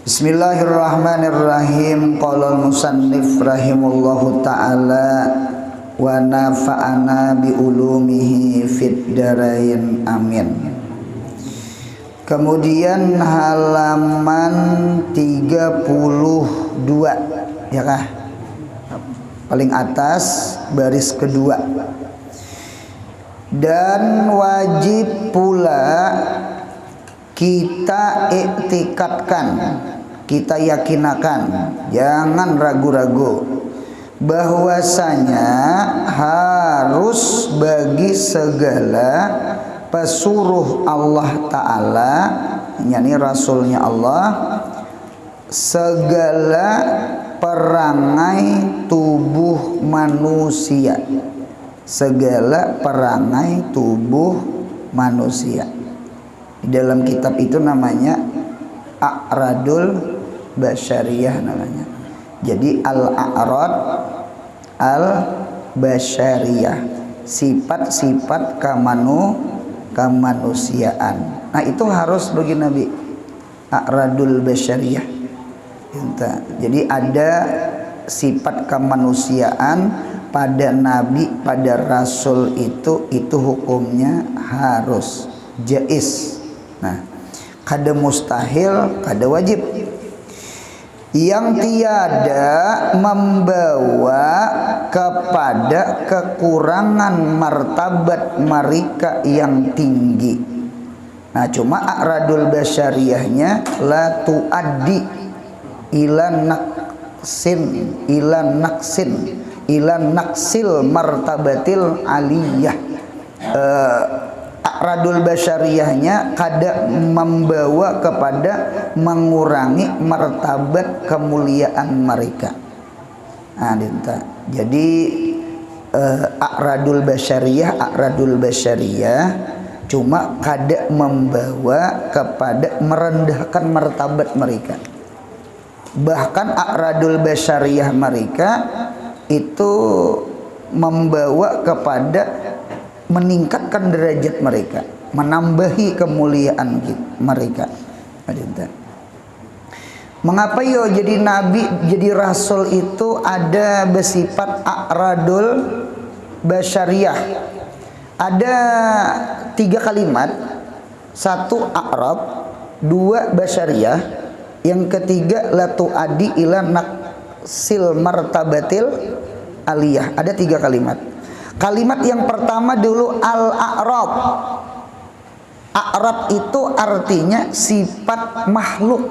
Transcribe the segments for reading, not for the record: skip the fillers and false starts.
Bismillahirrahmanirrahim. Qala al-musannif rahimahullahu ta'ala wa nafa'ana bi ulumihi fid darain amin. Kemudian halaman 32 ya kah? Paling atas baris kedua. Dan wajib pula kita iktikadkan, kita yakinakan, jangan ragu-ragu bahwasanya harus bagi segala pesuruh Allah Ta'ala, yakni Rasulnya Allah, segala perangai tubuh manusia, segala perangai tubuh manusia. Di dalam kitab itu namanya A'radul Basyariyah namanya. Jadi al-a'rad al-basyariyah, sifat-sifat kemanusiaan. Nah, itu harus bagi Nabi A'radul Basyariyah. Jadi ada sifat kemanusiaan pada Nabi, pada Rasul itu hukumnya harus jaiz. Nah, kada mustahil, kada wajib. Yang tiada membawa kepada kekurangan martabat mereka yang tinggi. Nah, cuma a'radul basyariyahnya la tuaddi ila naksil martabatil aliyah. A'radul basyariyahnya kada membawa kepada mengurangi martabat kemuliaan mereka. Nah, jadi a'radul basyariyah cuma kada membawa kepada merendahkan martabat mereka. Bahkan a'radul basyariyah mereka itu membawa kepada meningkatkan derajat mereka, menambahi kemuliaan mereka. Mengapa jadi nabi, jadi rasul itu ada bersifat a'radul basyariyah? Ada 3 kalimat, 1 a'rad, 2 basyariyah, yang ketiga la tu'addi ila naksil martabatil aliyah. Ada 3 kalimat. Kalimat yang pertama dulu al-a'rad. A'rad itu artinya sifat makhluk.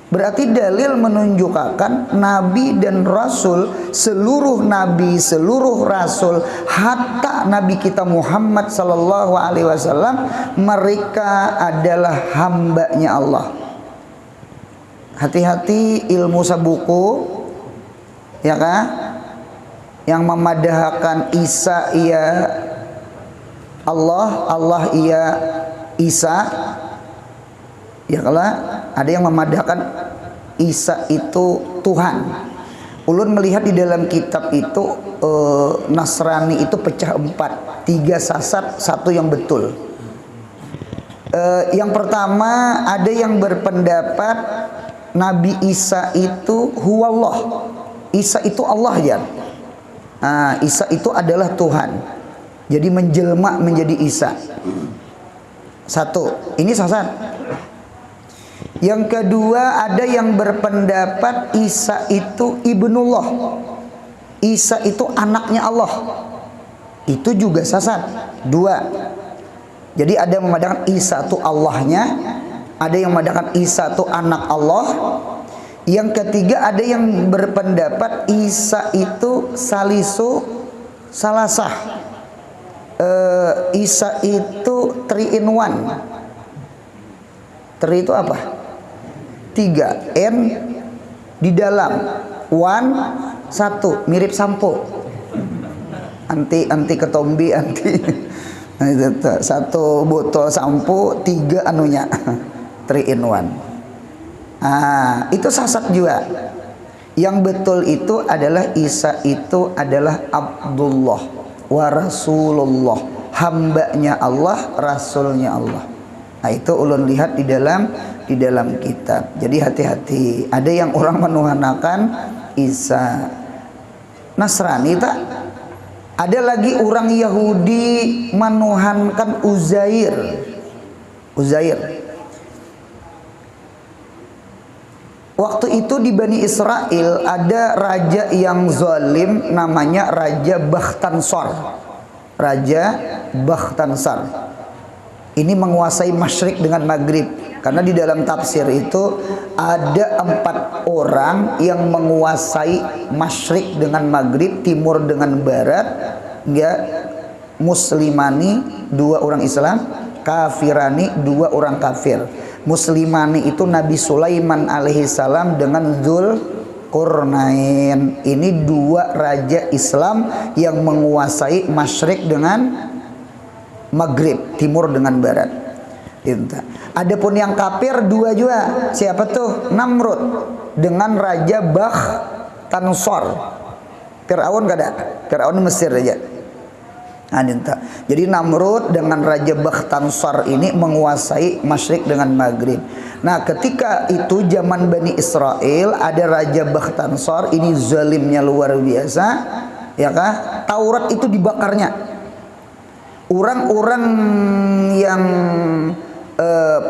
Berarti dalil menunjukkan nabi dan rasul, seluruh nabi, seluruh rasul, hatta nabi kita Muhammad sallallahu alaihi wasallam, mereka adalah hambanya Allah. Hati-hati ilmu sabuku, ya kan? Yang memadahkan Isa ia Allah, Allah ia Isa. Ya kalah, ada yang memadahkan Isa itu Tuhan. Ulun melihat di dalam kitab itu Nasrani itu pecah 4, 3 sasat, 1 yang betul. Yang pertama, ada yang berpendapat Nabi Isa itu huwallah. Isa itu Allah ya. Isa itu adalah Tuhan. Jadi menjelma menjadi Isa. 1, ini sasat. Yang kedua, ada yang berpendapat Isa itu ibnullah. Isa itu anaknya Allah. Itu juga sasat. 2. Jadi ada yang memandangkan Isa itu Allahnya, ada yang memandangkan Isa itu anak Allah. Yang ketiga, ada yang berpendapat Isa itu salisu salasah. Isa itu 3 in 1. 3 itu apa? 3, N di dalam, 1, 1, mirip sampo. Anti ketombi, anti. 1 botol sampo, 3 anunya. 3 in 1. Itu sasat juga. Yang betul itu adalah Isa itu adalah Abdullah wa Rasulullah, hambanya Allah, rasulnya Allah. Nah, itu ulun lihat di dalam kitab. Jadi hati-hati. Ada yang orang menuhanakan Isa. Nasrani tak? Ada lagi orang Yahudi menuhankan Uzair. Waktu itu di Bani Israel ada raja yang zalim namanya Raja Bakhtansar. Ini menguasai Masyrik dengan Maghrib. Karena di dalam tafsir itu ada 4 orang yang menguasai Masyrik dengan Maghrib, Timur dengan Barat. Ya, Muslimani 2 orang Islam, Kafirani 2 orang kafir. Muslimani itu Nabi Sulaiman alaihissalam dengan Dzulqarnain. Ini 2 raja Islam yang menguasai Masyrik dengan Maghrib, Timur dengan Barat. Adapun yang kafir 2 juga. Siapa tuh? Namrud dengan Raja Bakhtansar. Fir'aun gak ada? Fir'aun Mesir aja. Jadi Namrud dengan Raja Bakhtansar ini menguasai Masyrik dengan Maghrib. Nah, ketika itu zaman Bani Israel ada Raja Bakhtansar, ini zalimnya luar biasa, ya kah? Taurat itu dibakarnya. Orang-orang yang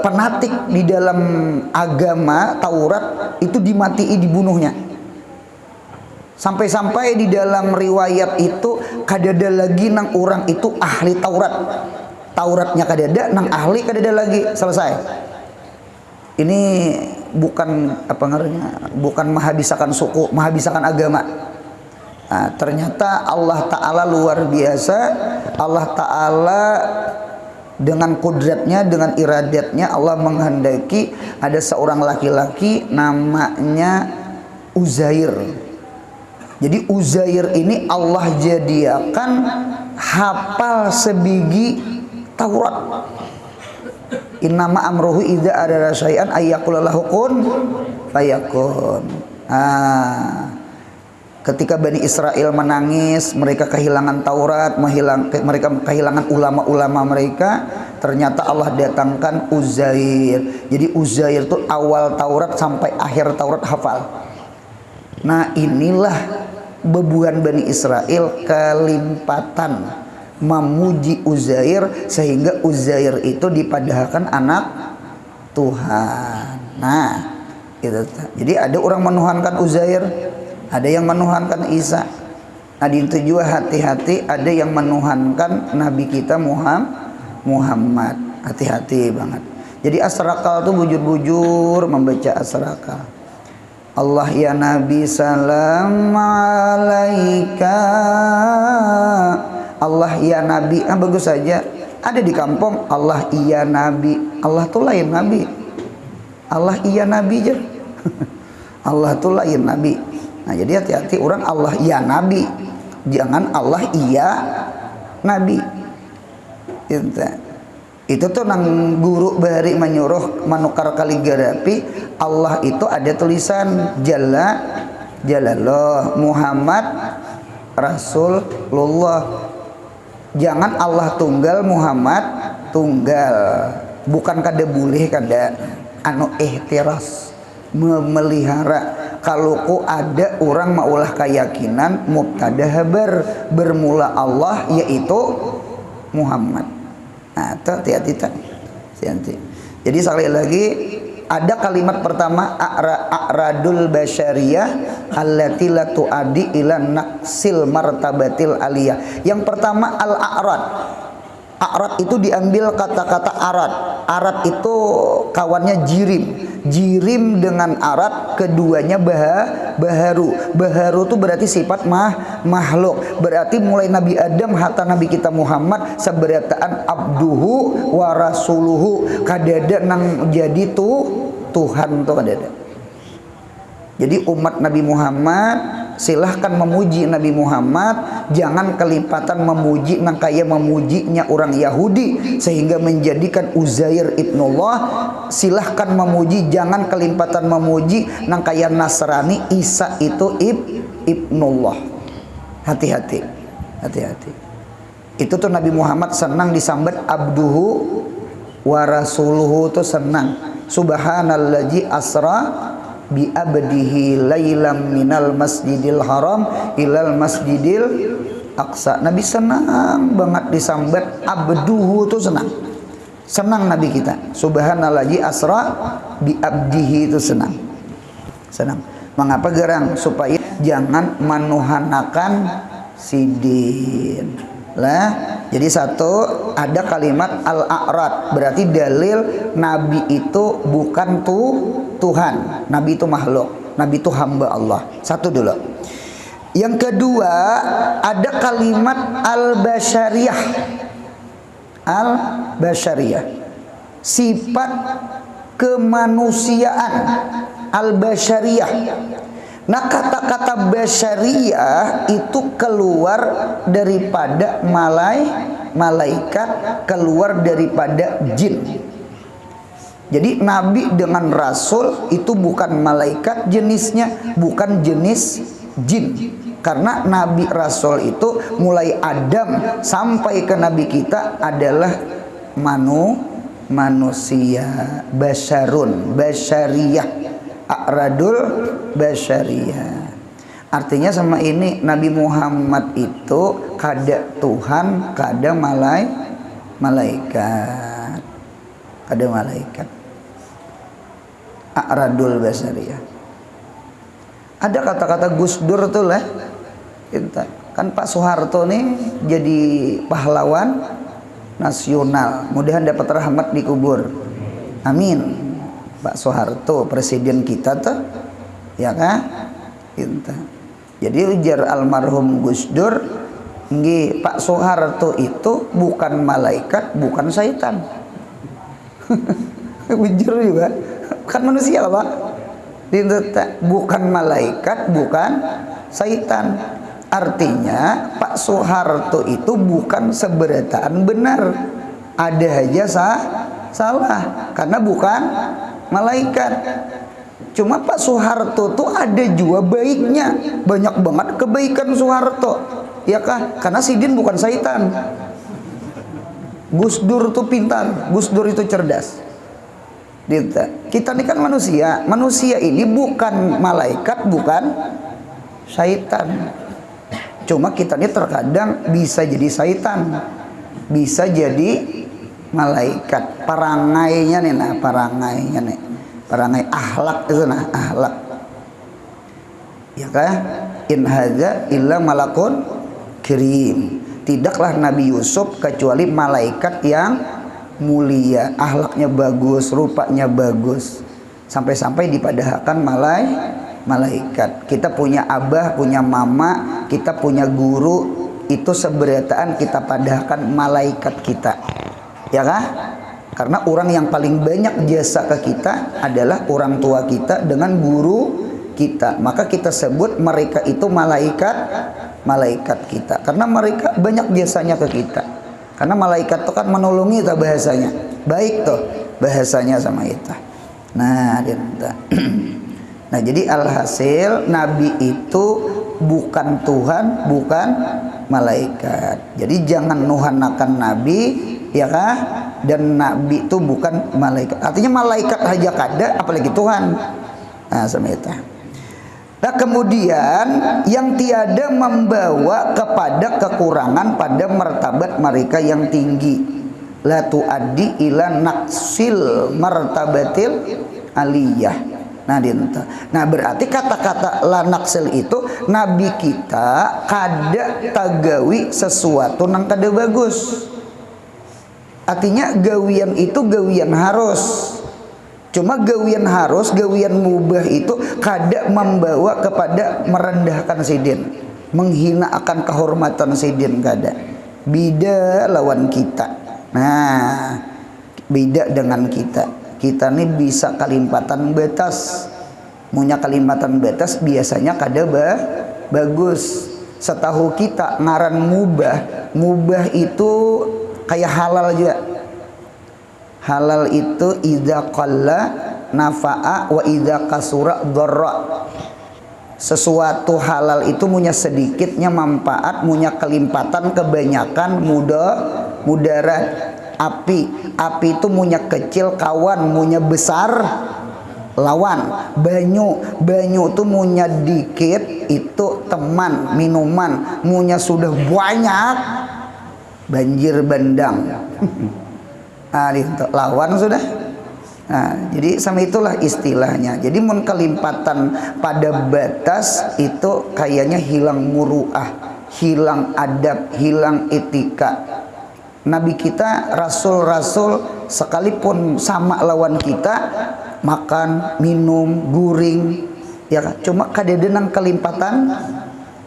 penatik di dalam agama Taurat itu dimatii, dibunuhnya. Sampai-sampai di dalam riwayat itu kadada lagi nang orang itu ahli Taurat. Tauratnya kadada, nang ahli kadada lagi, selesai. Ini bukan apa ngarannya? Bukan menghabiskan suku, menghabiskan agama. Nah, ternyata Allah Ta'ala luar biasa. Allah Ta'ala dengan kudratnya, dengan iradatnya, Allah menghendaki ada seorang laki-laki namanya Uzair. Jadi Uzair ini Allah jadikan hafal sebiji Taurat. Innama amruhu idza arada syai'an ayyaqula lahu kun fayakun. Ketika Bani Israel menangis, mereka kehilangan Taurat, mereka kehilangan ulama-ulama mereka, ternyata Allah datangkan Uzair. Jadi Uzair itu awal Taurat sampai akhir Taurat hafal. Nah, inilah bebuan Bani Israel kelimpatan memuji Uzair, sehingga Uzair itu dipadahkan anak Tuhan. Nah, itu. Jadi ada orang menuhankan Uzair, ada yang menuhankan Isa. Nah, itu juga hati-hati, ada yang menuhankan Nabi kita Muhammad. Hati-hati banget. Jadi asrakal itu bujur-bujur membaca asrakal. Allah ya Nabi salam alaika. Allah ya Nabi, bagus saja. Ada di kampung Allah iya Nabi. Allah tuh lain Nabi. Allah iya Nabi aja. Allah tuh lain Nabi. Nah, jadi hati-hati orang Allah iya Nabi. Jangan Allah iya Nabi. Itu tuh nang guru bari menyuruh menukar kaligrafi. Allah itu ada tulisan Jalallah Muhammad Rasulullah. Jangan Allah tunggal Muhammad tunggal. Bukan kada boleh kada anu ihtiras memelihara. Kalau ku ada orang maulah keyakinan mubtada habar bermula Allah yaitu Muhammad. Nah, hati-hati. Jadi sekali lagi ada kalimat pertama a'radul basyariyah allati la tuadi ila naqsil martabatil aliyah. Yang pertama al-a'rad. A'rad itu diambil kata-kata arad. Arad itu kawannya jirim. Jirim dengan arad keduanya baharu. Baharu itu berarti sifat makhluk. Berarti mulai Nabi Adam hatta Nabi kita Muhammad sabarataan abduhu wa rasuluhu. Kadada nang jadi Tuhan tuh kadada. Jadi umat Nabi Muhammad silahkan memuji Nabi Muhammad, jangan kelipatan memuji nang kaya memujinya orang Yahudi sehingga menjadikan Uzair ibnullah. Silahkan memuji, jangan kelipatan memuji nang kaya Nasrani Isa itu ibnullah. Hati-hati. Itu tuh Nabi Muhammad senang disambat abduhu wa rasuluhu tuh senang. Subhanallazi asra bi abdihi lailam minal masjidil haram ilal masjidil aqsa. Nabi senang banget disambat abduhu tuh senang. Senang Nabi kita. Subhanallazi asra bi abdihi itu senang. Senang. Mengapa gerang? Supaya jangan manuhanakan sidin. Lah, jadi satu ada kalimat al-a'rad, berarti dalil Nabi itu bukan Tuhan. Nabi itu makhluk. Nabi itu hamba Allah. Satu dulu. Yang kedua ada kalimat al-basyariyah. Al-basyariyah, sifat kemanusiaan. Al-basyariyah. Nah, kata-kata basyariyah itu keluar daripada malaikat, keluar daripada jin. Jadi Nabi dengan Rasul itu bukan malaikat jenisnya, bukan jenis jin. Karena Nabi Rasul itu mulai Adam sampai ke Nabi kita adalah manusia, basyarun, basyariyah, a'radul basyariyah. Artinya sama ini Nabi Muhammad itu kada Tuhan, kada malaikat. Kada malaikat. A'radul basyariyah. Ada kata-kata Gus Dur tuh lah. Kan Pak Soeharto nih jadi pahlawan nasional. Mudahan dapat rahmat di kubur. Amin. Pak Soeharto presiden kita tuh, ya kan? Jadi ujar almarhum Gus Dur, nggih, Pak Soeharto itu bukan malaikat, bukan syaitan. Ujar juga, kan manusia Pak. Bukan malaikat, bukan syaitan. Artinya Pak Soeharto itu bukan seberataan benar. Ada aja salah karena bukan malaikat. Cuma Pak Soeharto tuh ada juga baiknya. Banyak banget kebaikan Soeharto. Ya kah? Karena Sidin bukan syaitan. Gus Dur tuh pintar, Gus Dur itu cerdas. Kita ini kan manusia. Manusia ini bukan malaikat, bukan syaitan. Cuma kita ini terkadang bisa jadi syaitan, bisa jadi malaikat. Parangainya nih, nah parangainya nih, parangai akhlak itu nah akhlak. Ya kan? In hadza illa malakun kirim. Tidaklah Nabi Yusuf kecuali malaikat yang mulia, akhlaknya bagus, rupanya bagus, sampai-sampai dipadahkan malaikat. Kita punya abah, punya mama, kita punya guru, itu seberataan kita padahkan malaikat kita. Ya kah? Karena orang yang paling banyak jasa ke kita adalah orang tua kita dengan guru kita. Maka kita sebut mereka itu malaikat kita. Karena mereka banyak jasanya ke kita. Karena malaikat itu kan menolongi kita bahasanya. Baik tuh bahasanya sama kita. Nah, nah jadi alhasil Nabi itu bukan Tuhan, bukan malaikat. Jadi jangan nuhanakan Nabi, ya kah? Dan Nabi itu bukan malaikat. Artinya malaikat aja kada, apalagi Tuhan. Nah, sama itu. Nah, kemudian yang tiada membawa kepada kekurangan pada martabat mereka yang tinggi. La tuaddi ila naqsil martabatil aliyah. Nah, berarti kata-kata la naqsil itu Nabi kita kada tagawi sesuatu nang kada bagus. Artinya gawian itu gawian harus. Cuma gawian harus, gawian mubah itu kada membawa kepada merendahkan sidin, menghina akan kehormatan sidin kada. Beda lawan kita. Nah, beda dengan kita. Kita ini bisa kalimpatan batas. Punya kalimpatan batas biasanya kada bagus. Setahu kita ngaran mubah. Mubah itu kayak halal juga. Halal itu idza qalla nafa'a wa idza kasura dharra. Sesuatu halal itu punya sedikitnya manfaat, punya kelimpatan kebanyakan mudarat. Api itu munya kecil kawan, munya besar lawan. Banyu tuh munya dikit itu teman, minuman. Munya sudah banyak banjir bandang. Itu lawan sudah. Jadi sama itulah istilahnya. Jadi mun kelimpatan pada batas itu kayaknya hilang muruah, hilang adab, hilang etika. Nabi kita, rasul-rasul sekalipun sama lawan kita, makan, minum, guring, ya kan? Cuma kadedenang kelimpatan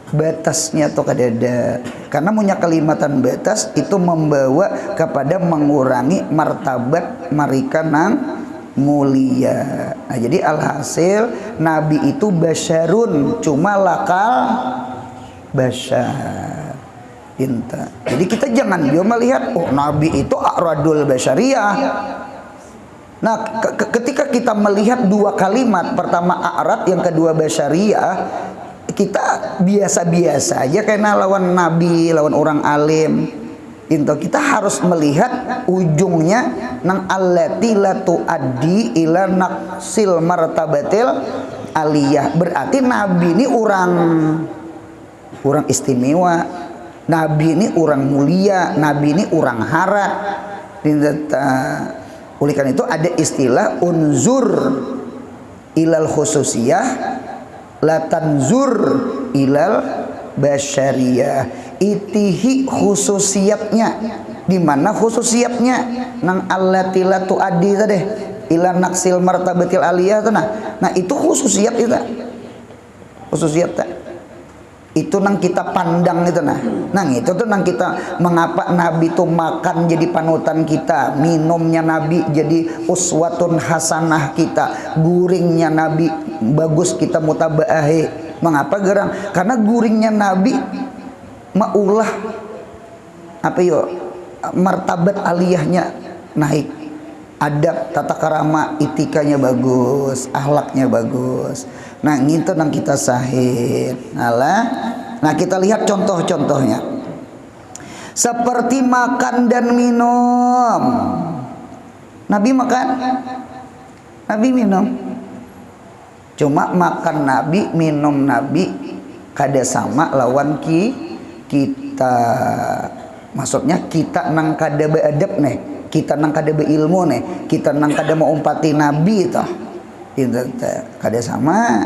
batasnya tuh kadeda. Karena punya kelimpatan batas itu membawa kepada mengurangi martabat mereka nang mulia. Nah, jadi alhasil Nabi itu basyarun, cuma lakal basyar. Jadi kita jangan dia melihat Nabi itu a'radul basyariyah. Nah, ketika kita melihat dua kalimat, pertama a'rad, yang kedua basyariyah, kita biasa-biasa aja karena lawan Nabi, lawan orang alim. Kita harus melihat ujungnya nang allati la tuaddi ila naqsil martabatil aliyah. Berarti Nabi ini orang istimewa, Nabi ini orang mulia, Nabi ini orang hara. Oleh karena itu ada istilah unzur ilal khususiyah la tanzur ilal basyariyah. Itihi khususiyatnya, di mana khususiyatnya nang allati la tuaddi tadi ila naqsil martabatil aliyah. Nah itu khususiyat itu. Khususiyat itu nang kita pandang itu nah itu tuh nang kita, mengapa Nabi tuh makan jadi panutan kita, minumnya Nabi jadi uswatun hasanah kita, guringnya Nabi bagus kita mutabaahi. Mengapa gerang? Karena guringnya Nabi maulah martabat aliyahnya naik, adab tata karama etikanya bagus, akhlaknya bagus. Nah gitu nang kita sahih. Nah kita lihat contoh-contohnya seperti makan dan minum. Nabi makan, Nabi minum. Cuma makan Nabi, minum Nabi kada sama lawan kita. Maksudnya kita nang kada beadab nih, kita nang kada beilmu nih, kita nang kada mau umpati Nabi toh. Kada sama.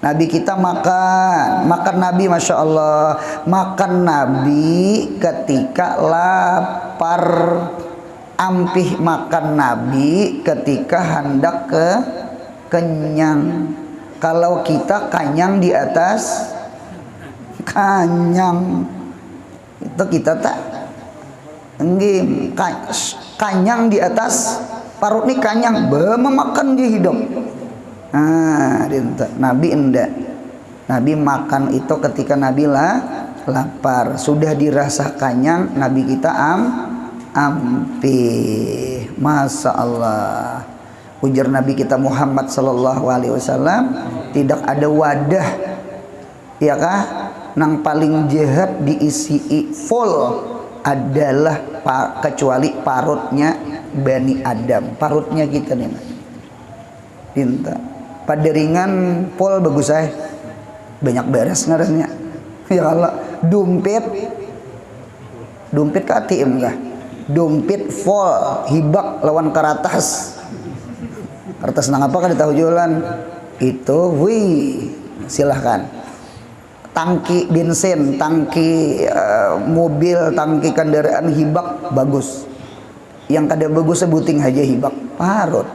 Nabi kita makan Nabi, masya Allah, makan Nabi ketika lapar, ampih makan Nabi ketika hendak kenyang. Kalau kita kanyang di atas kanyang, itu kita tak kanyang di atas parut nih kanyang, memakan dia hidup. Nabi enggak. Nabi makan itu ketika Nabi lapar, sudah dirasa kanyang, Nabi kita ampih. Masya Allah. Ujar Nabi kita Muhammad sallallahu alaihi wasallam, tidak ada wadah ya kah nang paling jahat diisi full adalah kecuali parutnya Bani Adam, parutnya kita nih. Pada ringan full bagus banyak beres ngarannya. Ya Allah, dompet ke ATM ya. Dompet full, hibak lawan karatas. Kertas nang apa kan ditahu jualan itu, wih silahkan. Tangki bensin, tangki mobil, tangki kendaraan hibak bagus. Yang kada bagus sebuting aja hibak parut.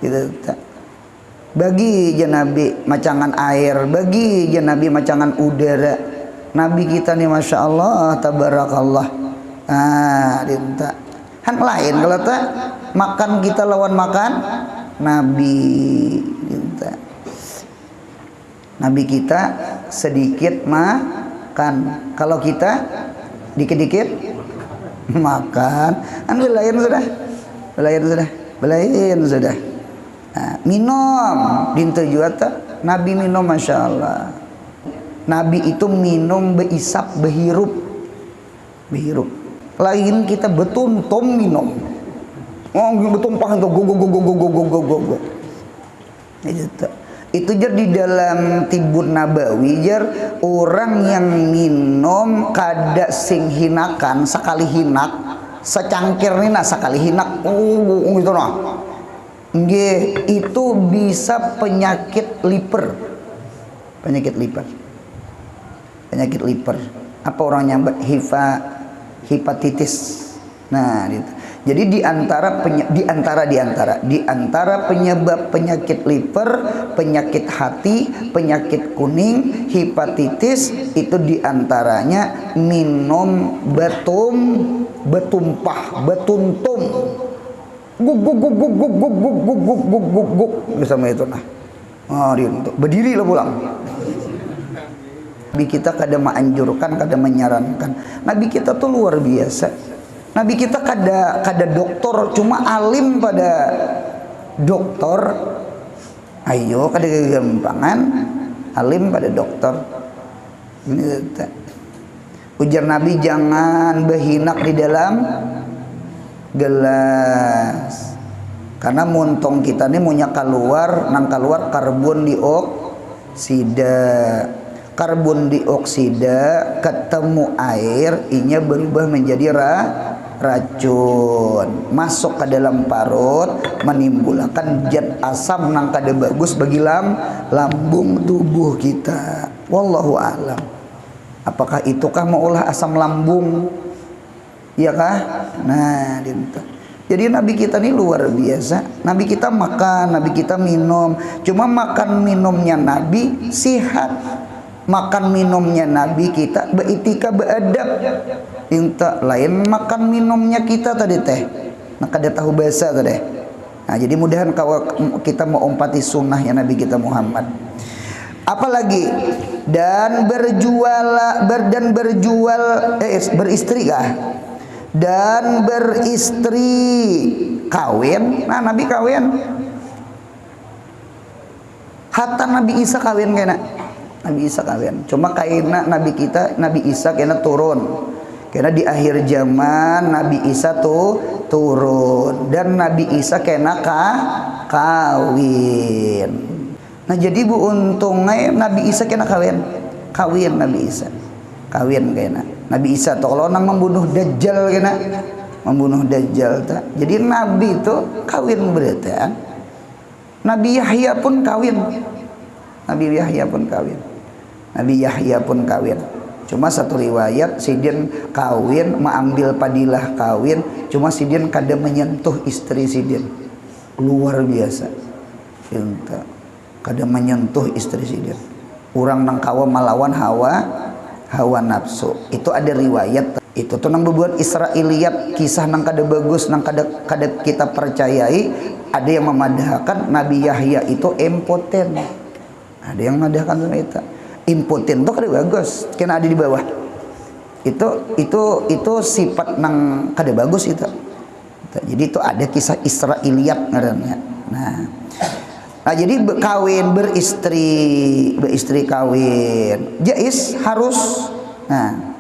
Gitu. Bagi je Nabi macangan air, bagi je Nabi macangan udara. Nabi kita nih masya Allah tabarakallah. Dinta. Han lain kalau tak makan kita lawan makan Nabi. Dinta. Nabi kita sedikit makan, kalau kita dikit-dikit makan. An belain sudah. Minum dinta juata Nabi minum masya Allah. Nabi itu minum beisap, behirup. lain kita betuntum minum. Oh, betumpah itu go. Itu jar di dalam Tibun Nabawi jar orang yang minum kada sing hinakan sekali hinak secangkir nina sekali hinak gitu nah. Nggih, itu bisa penyakit liver. Penyakit liver. Apa orang nyambat hepatitis. Nah, gitu. Jadi di antara penyebab penyakit liver, penyakit hati, penyakit kuning, hepatitis itu diantaranya minum betumpah, betuntum. Guk bersama itu nah. Berdiri lah pulang. Nabi kita kada menganjurkan, kada menyarankan. Nabi kita tuh luar biasa. Nabi kita kada dokter, cuma alim pada dokter. Ayo kada gampangan alim pada dokter. Ujar Nabi jangan berhinak di dalam gelas. Karena muntong kita ini punya keluar karbon dioksida. Karbon dioksida ketemu air, inya berubah menjadi racun, masuk ke dalam parut, menimbulkan zat asam nang kada bagus bagi lambung tubuh kita. Wallahu a'lam. Apakah itukah maulah asam lambung? Iya kah? Nah, dinta. Jadi Nabi kita ini luar biasa. Nabi kita makan, Nabi kita minum. Cuma makan minumnya Nabi sihat. Makan minumnya Nabi kita beetika, beadab. Inta lain makan minumnya kita tadi teh. Nah, kada tahu bahasa tadi. Nah, jadi mudahan kalau kita mau umpati sunnahnya Nabi kita Muhammad. Apalagi beristri kah? Dan beristri kawin. Nah, Nabi kawin. Hatta Nabi Isa kawin kena. Nabi Isa kawin. Cuma kaina Nabi kita Nabi Isa kena turun. Karena di akhir zaman Nabi Isa tuh turun dan Nabi Isa kena kawin. Nah, jadi bu untungnya Nabi Isa kena kawin Nabi Isa. Kawin kena. Nabi Isa tuh kalau nang membunuh Dajjal kena. Membunuh Dajjal tak. Jadi Nabi itu kawin berarti. Nabi Yahya pun kawin. Nabi Yahya pun kawin. Cuma satu riwayat sidin kawin, mengambil padilah kawin, cuma sidin kada menyentuh istri sidin. Luar biasa. Kada menyentuh istri sidin. Orang nang kawa melawan hawa nafsu. Itu ada riwayat. Itu tuh nang berbuat Israiliyat, kisah nang kada bagus, nang kada kita percayai. Ada yang memadahkan Nabi Yahya itu impoten. Ada yang memadahkan sama itu. Impoten itu kada bagus, kena ada di bawah. Itu sifat nang kada bagus itu. Jadi itu ada kisah Israiliyat ngarannya. Nah, jadi kawin beristri kawin jais harus. Nah,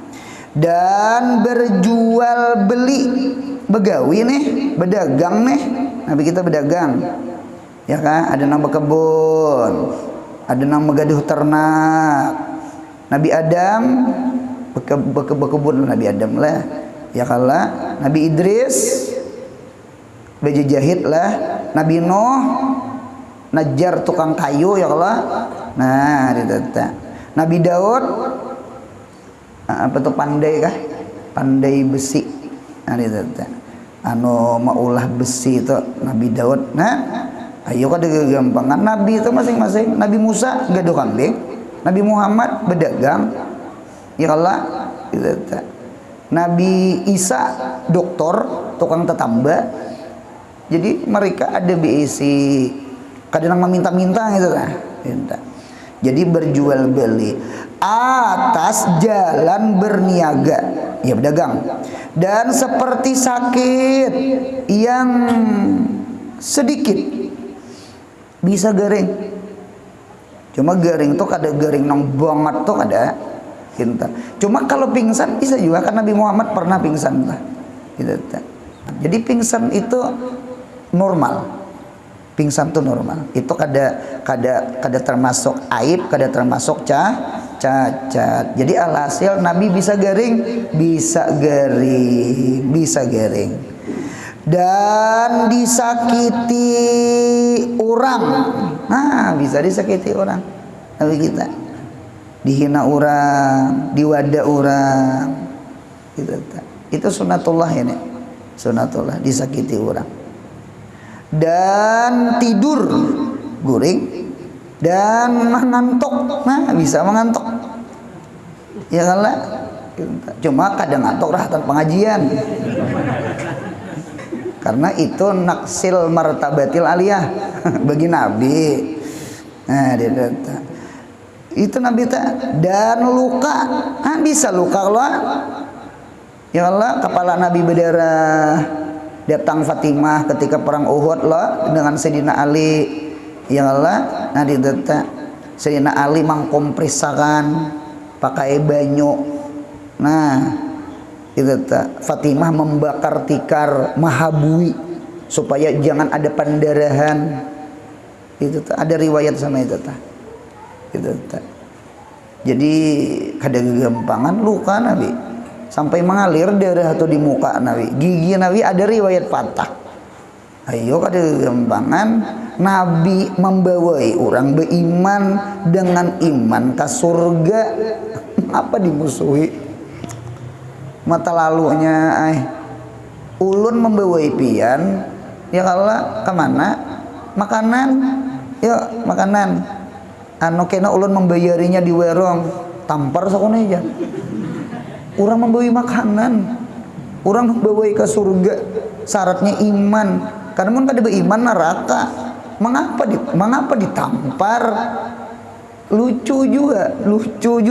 dan berjual beli begawi nih, berdagang nih. Nabi kita berdagang. Ya kan, ada nang berkebun, ada nang megaduh ternak. Nabi Adam berkebun Nabi Adam lah. Ya kalah Nabi Idris berjahit lah. Nabi Nuh najar tukang kayu ya kalah. Nah, ditata. Nabi Daud apa tuh pandai kah? Pandai besi. Nah, ditata. Anu maulah besi itu Nabi Daud. Nah, ayo kada gampangan Nabi itu masing-masing. Nabi Musa gaduh kambing, Nabi Muhammad berdagang. Ya Allah, gitu. Nabi Isa doktor, tukang tetamba. Jadi mereka ada BEC, kadang meminta-minta gitu kan. Jadi berjual beli atas jalan berniaga, ya berdagang. Dan seperti sakit yang sedikit bisa garing. Cuma garing tuh kada garing nang banget tuh kada. Gitu. Cuma kalau pingsan bisa juga, karena Nabi Muhammad pernah pingsan lah. Gitu. Jadi pingsan itu normal. Pingsan itu normal. Itu kada termasuk aib, kada termasuk cacat. Jadi alhasil Nabi bisa garing, bisa garing. Dan disakiti orang. Nah, bisa disakiti orang. Nabi kita dihina orang, diwada orang. Gitu. Itu sunatullah ini. Sunatullah, disakiti orang. Dan tidur guring dan mengantuk. Nah, bisa mengantuk. Ya kan? Cuma kadang ngantuk rahatan pengajian. Karena itu naksil martabatil aliyah bagi Nabi. Nah, itu Nabi dan luka. Nah, bisa luka Allah. Ya Allah, kepala Nabi berdarah. Datang Fatimah ketika perang Uhud lah dengan Sayyidina Ali. Ya Allah, nah Sayyidina Ali mengkompresakan pakai banyu. Nah, itu Fatimah membakar tikar mahabui supaya jangan ada pendarahan. Itu ada riwayat sama itu Itu Jadi kada gampangan luka Nabi sampai mengalir darah atau di muka Nabi. Gigi Nabi ada riwayat patah. Ayo kada gampangan Nabi membawai orang beriman dengan iman ke surga. Apa dimusuhi? Mata lalunya ulun membawai pian ya Allah kemana makanan yuk makanan kena ulun membayarinya di werong tampar sakone aja orang membawai makanan orang membawai ke surga syaratnya iman karena mun kada beriman neraka mengapa ditampar lucu juga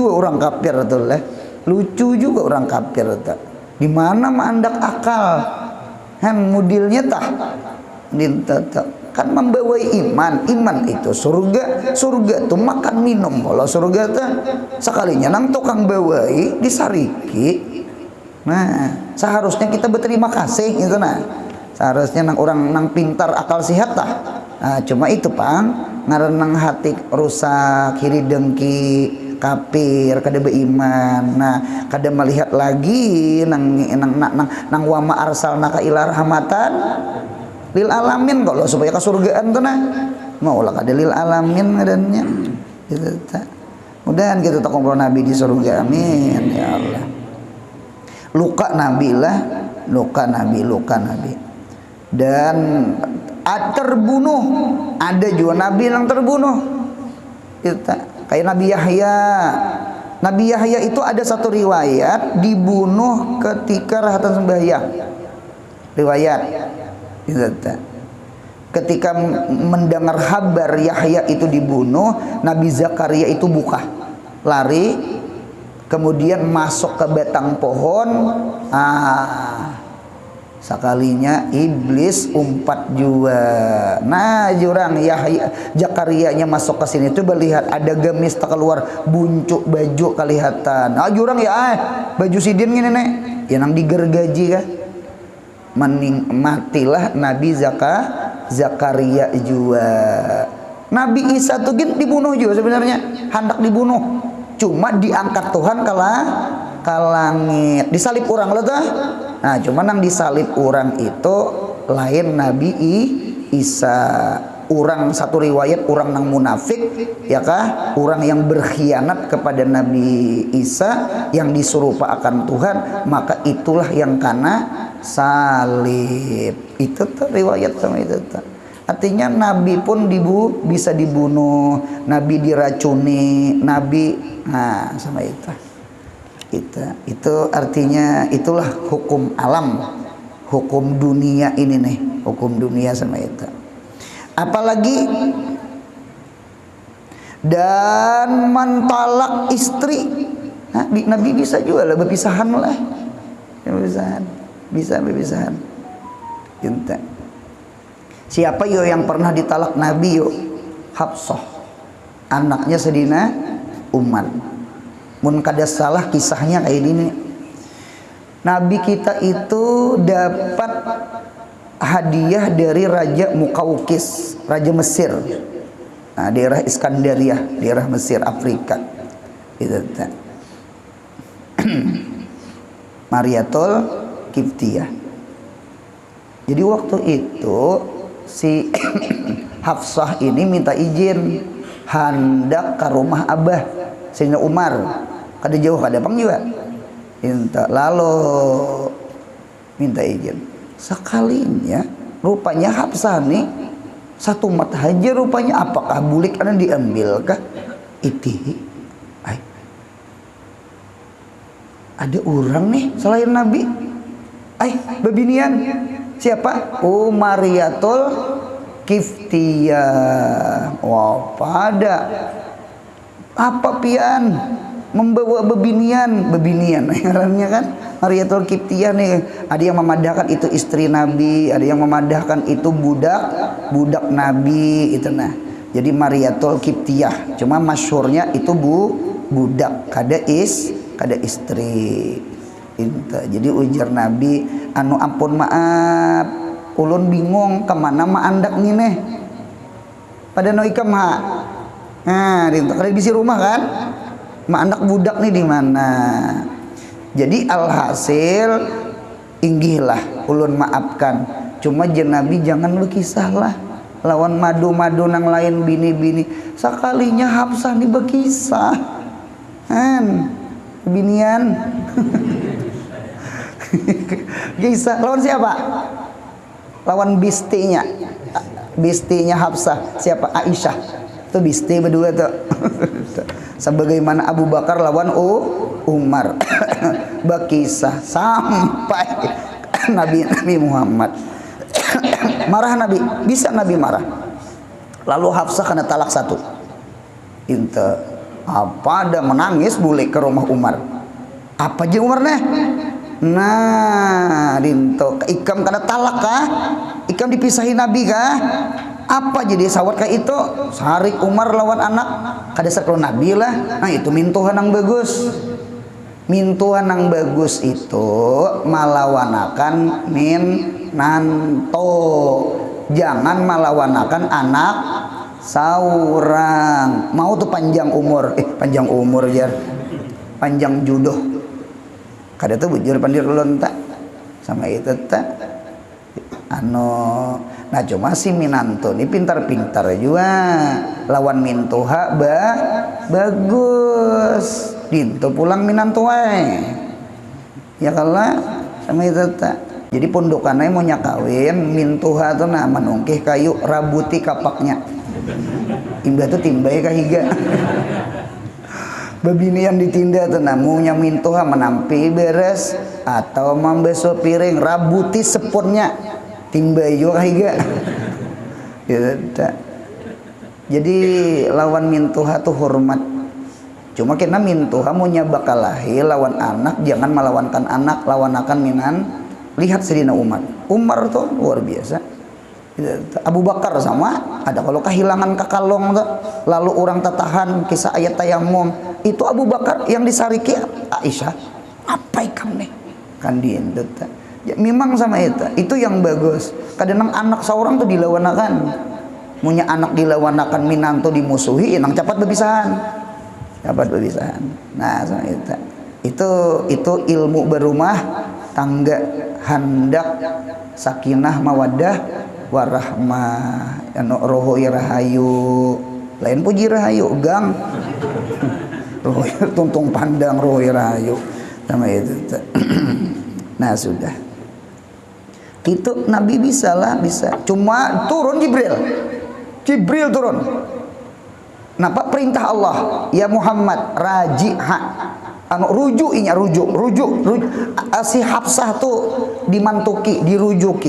orang kafir tuh lah. Lucu juga orang kafir tak. Di mana mandak akal? Mudilnya tak. Kan membawai iman itu surga tuh makan minum. Kalau surga tuh sekalinya nang tukang bawai disariki. Nah, seharusnya kita berterima kasih gitu nah. Seharusnya orang nang pintar akal sehat tah. Nah, cuma itu Pang, ngarenang hati rusak, kiri dengki, kafir, kada beriman. Nah, kada melihat lagi nang wama arsalnaka ila rahmatan lil alamin kalau supaya ke surgaan tuh nah. Maulah kada lil alamin ngadannya. Gitu ta. Mudahan kita tak ngobrol Nabi di surga. Amin ya Allah. Luka Nabi. Dan terbunuh. Ada juga Nabi yang terbunuh. Kayak Nabi Yahya. Nabi Yahya itu ada satu riwayat dibunuh ketika rahatan sembahyang. Riwayat. Ketika mendengar kabar Yahya itu dibunuh, Nabi Zakaria itu buka, lari, kemudian masuk ke batang pohon. Sekalinya iblis umpat juga. Nah, jurang Yahya Zakarianya masuk ke sini tuh lihat ada gamis tak keluar buncuk baju kelihatan. Jurang baju sidin gini nek. Ya nang digergaji kah? Matilah Nabi Zakaria juga. Nabi Isa tuh dibunuh juga sebenarnya, hendak dibunuh. Cuma diangkat Tuhan ke langit. Disalib orang loh tuh. Nah, cuma nang disalib orang itu lain Nabi Isa. Orang satu riwayat orang nang munafik, ya kah? Orang yang berkhianat kepada Nabi Isa yang diserupakan Tuhan, maka itulah yang kena salib. Itu tuh riwayat sama itu tuh. Artinya Nabi pun bisa dibunuh, Nabi diracuni, Nabi sama itu. Itu artinya itulah hukum alam, hukum dunia ini nih, hukum dunia sama itu. Apalagi dan mentalak istri. Nabi bisa juga lah berpisahan lah, berpisahan. Cinta. Siapa yo yang pernah ditalak Nabi yo? Hafsah, anaknya Sayyidina Umar. mun kada salah kisahnya kayak ini. Nabi kita itu dapat hadiah dari Raja Muqawqis, Raja Mesir. Nah, daerah Iskandaria, daerah Mesir, Afrika. Itu Mariatul Qibtiyah. Jadi waktu itu si Hafsah ini minta izin hendak ke rumah Abah Sayyidina Umar. Kada jauh kada pang juga. Lalu minta izin. Sekalinya rupanya Hafsah nih satu mat haja rupanya, apakah bulik ana diambil kah? Iti ada orang nih selain Nabi. Bebinian siapa? Mariatul Qibtiyah. Wah, pada apa pian membawa bebinian ngarannya kan Mariatul Qibtiyah nih. Ada yang memadahkan itu istri Nabi, ada yang memadahkan itu budak Nabi itu. Nah, jadi Mariatul Qibtiyah, cuma masyhurnya itu budak, kada istri. Jadi ujar Nabi, anu ampun maaf, ulun bingung kemana andak nih neh. Pada no ikam nah, kada bisi rumah kan? Andak budak nih di mana? Jadi alhasil inggihlah ulun maafkan. Cuma jen Nabi jangan berkisahlah lawan madu-madu nang lain bini-bini. Sekalinya Hafsah nih berkisah. Binian. Kisah lawan siapa? Lawan bistinya Hafsah. Siapa? Aisyah. Itu bisti berdua tuh. Sebagaimana Abu Bakar lawan Umar. Berkisah sampai Nabi Muhammad. Marah Nabi, bisa Nabi marah. Lalu Hafsah kena talak satu. Apa ada menangis boleh ke rumah Umar. Apa aja Umar nih? Nah, ikam kena talak kah? Ikam dipisahi Nabi kah? Apa jadi sawat kayak itu? Sarik Umar lawan anak kada saklo Nabi lah. Nah, itu mintuhan yang bagus. Mintuhan yang bagus itu malawanakan minanto. Jangan malawanakan anak saurang. Mau tuh panjang umur ya. Panjang jodoh. Kada tuh bujur pandir ulun tak. Sama itu tak. Nah cuma si minanto ini pintar-pintar juga. Lawan mintuha bagus. Dinto pulang minanto ya kalah sama itu tak. Jadi pondokannya mau nyakawin mintuha tuh nah manungkih kayu rabuti kapaknya. Imbah tuh timbay kahiga. Bebinian ditinda tuh namunya mintuha menampi beres atau membeso piring rabuti sepunnya timbay juga kahiga. Jadi lawan mintuha tuh hormat. Cuma kena mintuha mau nyabakalahi lawan anak, jangan melawankan anak, lawanakan minan. Lihat Sayyidina Umar tuh luar biasa. Abu Bakar sama ada kalau kehilangan kakalong tuh, lalu orang tatahan kisah ayat tayamum itu Abu Bakar yang disariki Aisyah. Apa ikam nih? Kan diindut. Ya, memang sama itu yang bagus. Kadang anak seorang tuh dilawanakan. Punya anak dilawanakan minanto dimusuhi, nang cepat berpisahan. Nah, sama itu ilmu berumah tangga, hendak sakinah mawaddah warahmah, anu roho rahayu. Lain puji rahayu gang. Roho tuntung pandang roho rahayu. Sama itu. Nah, sudah. Itu Nabi bisa. Cuma turun Jibril turun. Napa perintah Allah, ya Muhammad raji'ha. Rujuk. Si Hafsah tuh dirujuk.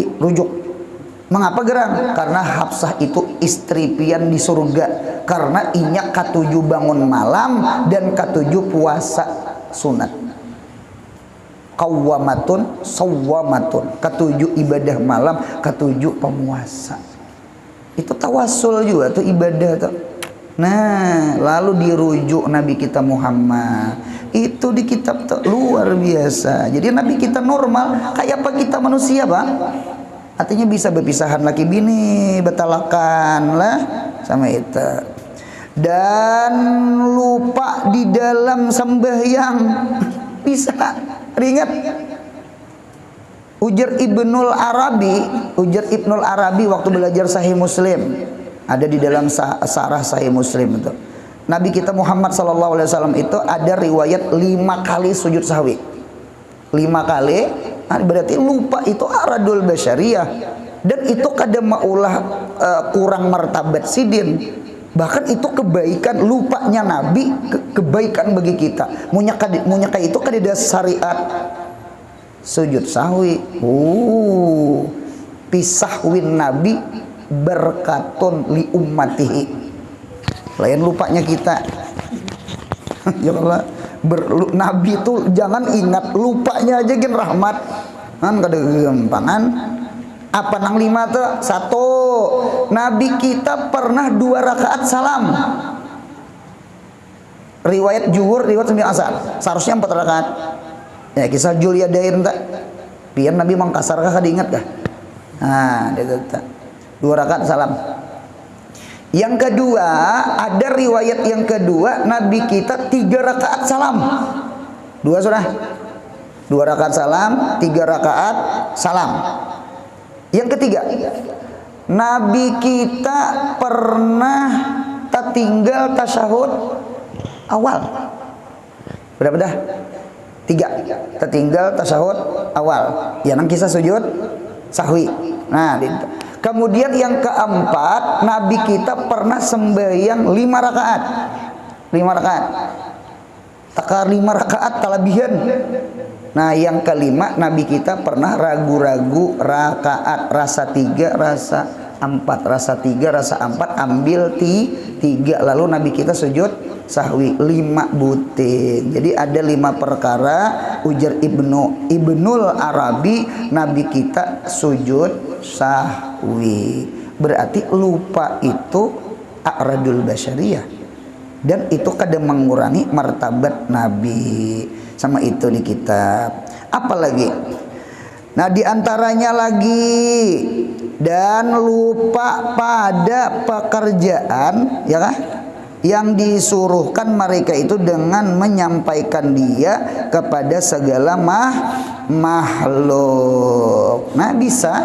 Mengapa gerang? Karena Hafsah itu istri pian di surga. Karena inya katujuh bangun malam dan katujuh puasa sunat. Qawwamatun sawwamatun, katujuh ibadah malam, katujuh pemuasa. Itu tawasul juga tuh ibadah tuh. Nah, lalu dirujuk Nabi kita Muhammad. Itu di kitab luar biasa. Jadi Nabi kita normal, kayak apa kita manusia, Pak? Artinya bisa berpisahan laki bini, betalakan lah sama itu. Dan lupa di dalam sembahyang bisa. Ingat Ujar Ibnul Arabi waktu belajar Sahih Muslim, ada di dalam sarah Sahih Muslim itu. Nabi kita Muhammad SAW itu ada riwayat 5 kali sujud sahwi. 5 kali, nah berarti lupa itu aradul basyariyah. Dan itu kadang maulah kurang martabat sidin. Bahkan itu kebaikan, lupanya Nabi kebaikan bagi kita. Munyaka itu kan ada syariat sujud sahwi. Pisahwin Nabi berkatun li ummatihi. Lain lupanya kita. Ya Allah, Nabi itu jangan ingat, lupanya aja gen rahmat. Kan kada gempangan. Apa nang 5 tuh? 1. Nabi kita pernah 2 rakaat salam. Riwayat Zuhur, riwayat Sami Asar. Seharusnya 4 rakaat. Ya kisah Julia Dain tak. Biar Nabi mangkasar kah diingat kah? Nah, dia tak. 2 rakaat salam. Yang kedua, ada riwayat yang kedua, Nabi kita 3 rakaat salam. 2 sudah. 2 rakaat salam, 3 rakaat salam. Yang ketiga, Nabi kita pernah tertinggal tasyahud awal. Berapa dah? 3. Tertinggal tasyahud awal. Ya nang kisah sujud sahwi. Nah, kemudian yang keempat, Nabi kita pernah sembahyang 5 rakaat. 5 rakaat. Takar 5 rakaat talabihan. Nah, yang kelima, Nabi kita pernah ragu-ragu rakaat, rasa 3, rasa 4, rasa 3, rasa 4, ambil 3. Lalu Nabi kita sujud sahwi 5 butir. Jadi ada 5 perkara ujar Ibnul Arabi, Nabi kita sujud sahwi. Berarti lupa itu a'radul basyariyah, dan itu kadang mengurangi martabat Nabi. Sama itu di kitab. Apalagi? Nah, diantaranya lagi, dan lupa pada pekerjaan, ya kah? Yang disuruhkan mereka itu dengan menyampaikan dia kepada segala makhluk. Nah, bisa.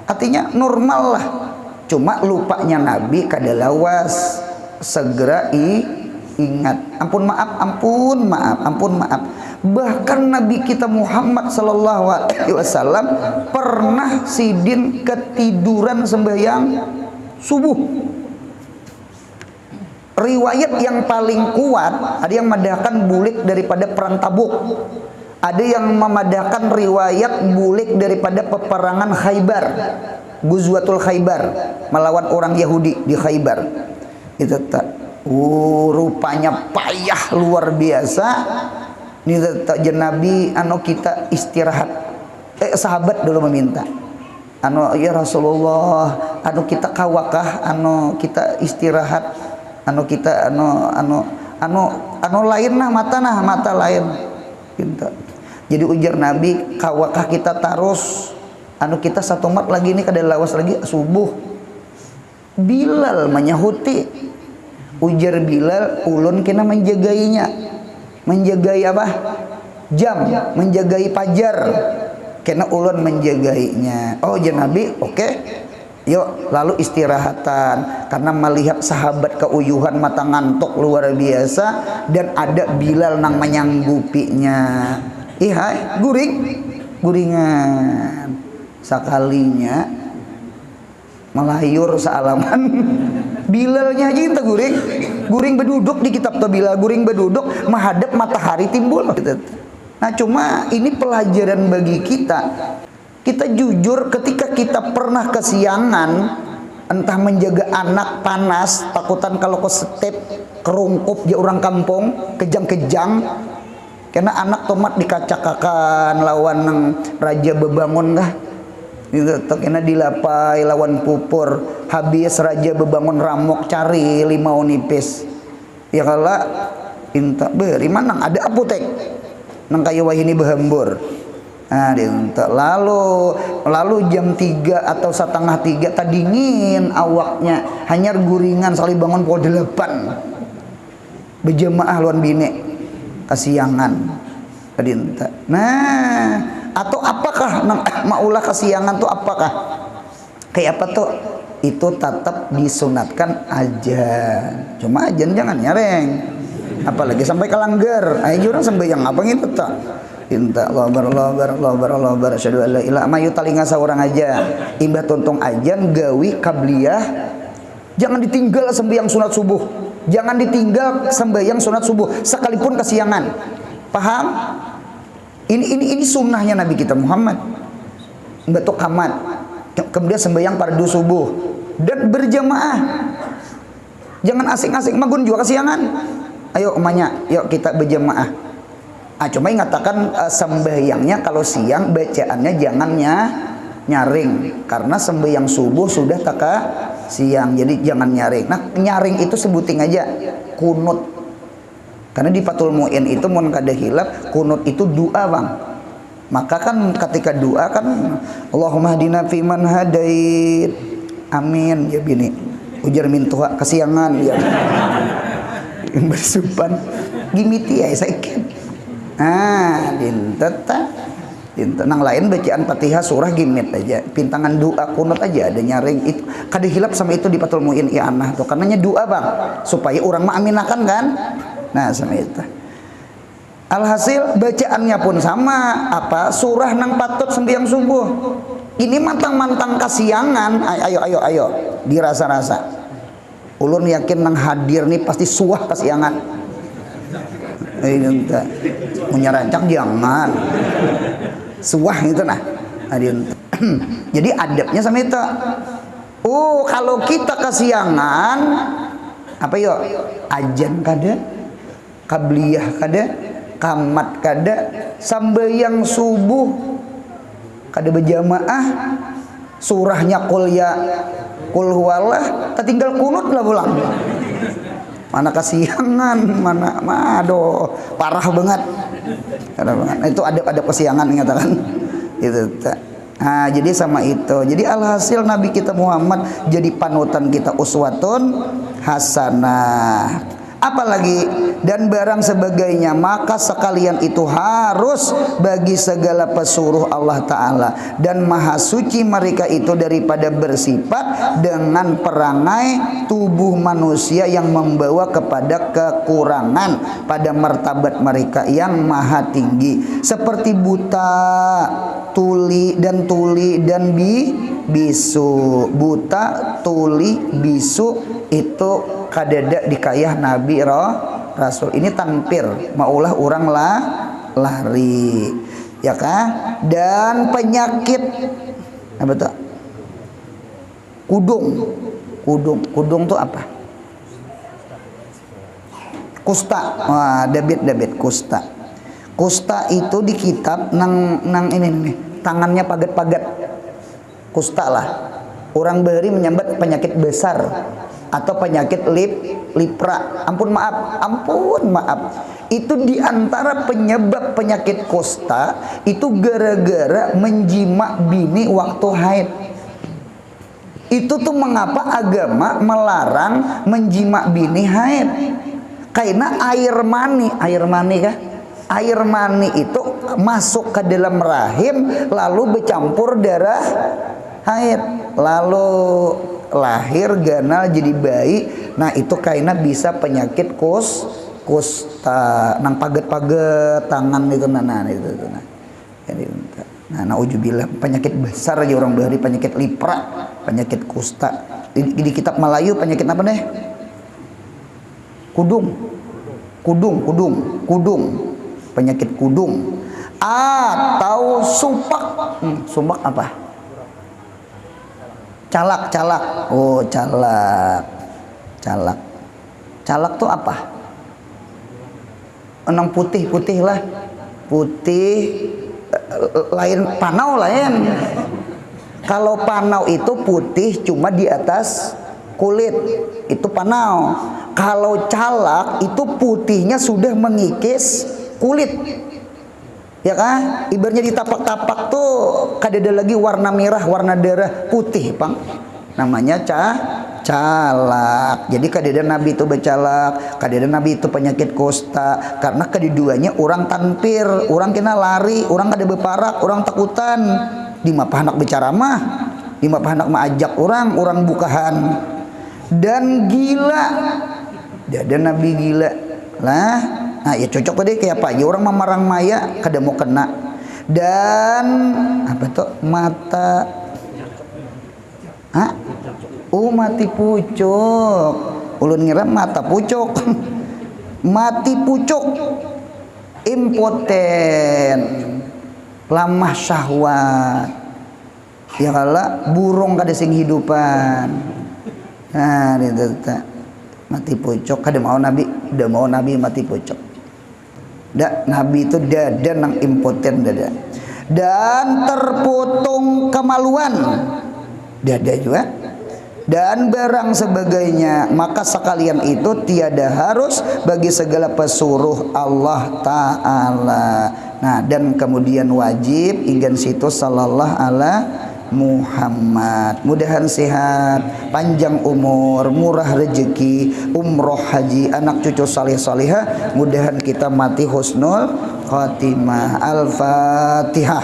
Artinya normal lah. Cuma lupanya Nabi kada lawas. Segera ingat. Ampun maaf. Bahkan Nabi kita Muhammad SAW pernah sidin ketiduran sembahyang subuh. Riwayat yang paling kuat, ada yang memadahkan bulik daripada perang Tabuk. Ada yang memadahkan riwayat bulik daripada peperangan Khaybar, Guzwatul Khaybar, melawan orang Yahudi di Khaybar. Itu tak. Rupanya payah luar biasa. Ini tak Nabi kita istirahat. Sahabat dulu meminta. Ya Rasulullah, kita kawakah kita istirahat. Kita lain mata lain. Gitu. Jadi ujar Nabi, kawakah kita tarus kita 1 mat lagi ini kada lawas lagi subuh. Bilal menyahuti. Ujar Bilal, ulun kena menjagainya. Menjagai apa? Jam, menjagai pajar. Kena ulun menjagainya. Oh, ya Nabi, oke. Yuk, lalu istirahatan. Karena melihat sahabat keuyuhan, mata ngantuk luar biasa, dan ada Bilal nang menyanggupinya. Hai, guringan. Sekalinya melayur sealaman. Bilalnya aja kita guring beduduk di kitab Bilal, guring beduduk menghadap matahari timbul. Nah, cuma ini pelajaran bagi kita. Kita jujur, ketika kita pernah kesiangan, entah menjaga anak panas, takutan kalau ke step kerungkup di orang kampung, kejang-kejang, karena anak tomat dikacakakan lawan nang raja bebangun kah. Itu tokena dilapai lawan pupur, habis raja bebangun ramok cari limau nipis. Ya kala inta beri manang ada apotek nang kayu wahini behembur. Nah, dinta lalu jam 3 atau setengah 3 tadingin awaknya hanyar guringan sali bangun pukul 8 berjamaah luan bine kasiangan dinta. Nah, atau apakah maulah kesiangan tuh apakah kayak apa tuh? Itu tetap disunatkan ajan, cuma ajan jangan nyareng, apalagi sampai ke langgar. Ayo orang sembahyang apa gitu tak inta Allah asyhadu an la ilaha mayu talinga saurang aja imbah tontong ajan gawi kabliyah. Jangan ditinggal sembahyang sunat subuh, jangan ditinggal sembahyang sunat subuh sekalipun kesiangan. Paham? Ini sunnahnya Nabi kita Muhammad. Betul kamat. Kemudian sembahyang fardu subuh dan berjamaah. Jangan asing-asing magun juga kesiangan. Ayo emanya, yuk kita berjamaah. Cuma ingatakan sembahyangnya kalau siang bacaannya jangannya nyaring karena sembahyang subuh sudah taka siang. Jadi jangan nyaring. Nah, nyaring itu sebuting aja kunut. Karena di Fathul Mu'in itu mun kada hilaf kunut itu doa, Bang. Maka kan ketika doa kan Allahumma hadina fi man hadait. Amin ya bini. Ujar min tuha kesiangan ya. Bersupan gimiti ya saiki. Dinteta nang lain bacaan Fatihah surah gimit aja. Pintangan doa kunut aja ada nyaring itu. Kada hilaf sama itu di Fathul Mu'in ya anah tuh. Karena doa, Bang, supaya orang mengaminakan kan. Nah, sama itu. Alhasil bacaannya pun sama, apa surah nang patut sembahyang subuh. Ini mantang-mantang kasiangan. Ayo dirasa-rasa. Ulun yakin nang hadir nih pasti suah kasiangan. Entah. Punya rancak jangan. Suah itu nah. Jadi adabnya sama itu. Oh, kalau kita kasiangan apa yuk? Ajan kada, kabliyah kada, kamat kada, sambayang subuh kada berjamaah, surahnya kul huwalah, tertinggal kunut lah pulang. Mana kesiangan, mana aduh parah banget. Nah, itu adab-adab kesiangan ingatan itu. Nah, jadi sama itu. Jadi alhasil Nabi kita Muhammad jadi panutan kita uswatun hasanah. Apalagi dan barang sebagainya, maka sekalian itu harus bagi segala pesuruh Allah Ta'ala, dan maha suci mereka itu daripada bersifat dengan perangai tubuh manusia yang membawa kepada kekurangan pada martabat mereka yang maha tinggi, seperti buta, tuli dan bisu. Buta, tuli, bisu itu kadada dikayah Nabi Rasul. Ini tampir maulah orang lari ya kan. Dan penyakit apa tuh? Kudung tuh apa? Kusta. Wah, David kusta. Kusta itu di kitab nang ini nih, tangannya pagat-pagat. Kusta lah. Orang bahari menyambat penyakit besar atau penyakit lipra. Ampun maaf. Itu diantara penyebab penyakit kusta itu gara-gara menjima bini waktu haid. Itu tuh mengapa agama melarang menjima bini haid? Karena air mani kah? Air mani itu masuk ke dalam rahim lalu bercampur darah haid, lalu lahir ganal jadi bayi. Nah, itu kaina bisa penyakit kusta nang paget-paget tangan itu itu nah. Jadi nauzubillah penyakit besar aja orang bahari, penyakit lipra, penyakit kusta. Di kitab Melayu penyakit apa deh? Kudung. Penyakit kudung atau supak. Supak apa? Calak. Oh, calak tuh apa? Enang putih lah. Putih lain panau lain. Kalau panau itu putih cuma di atas kulit, itu panau. Kalau calak itu putihnya sudah mengikis kulit, ya kan? Ibaratnya ditapak-tapak tuh kadada lagi warna merah, warna darah putih, Bang. Namanya calak. Jadi kadada Nabi itu bercalak, kadada Nabi itu penyakit kusta, karena keduanya orang tanpir, orang kena lari, orang kada beparak, orang takutan. Di mah anak bicara mah, di mah anak mah ajak orang bukahan. Dan gila, ada Nabi gila lah. Nah ya cocok tadi kayak apa ya, orang memarang maya kada mau kena. Dan apa tuh mata mati pucuk. Ulun ngira mata pucuk. Mati pucuk, impoten, lamah syahwat, ya kala burung kada sing hidupan. Nah itu mati pucuk, kada mau Nabi, udah mau Nabi mati pucuk. Nabi itu dada nang impoten dada. Dan terputung kemaluan, dada juga. Dan barang sebagainya. Maka sekalian itu tiada harus bagi segala pesuruh Allah Ta'ala. Nah dan kemudian wajib ingin situ sallallahu ala Muhammad. Mudahan sehat, panjang umur, murah rezeki, umroh haji, anak cucu salih salihah. Mudahan kita mati husnul khotimah. Al-Fatihah.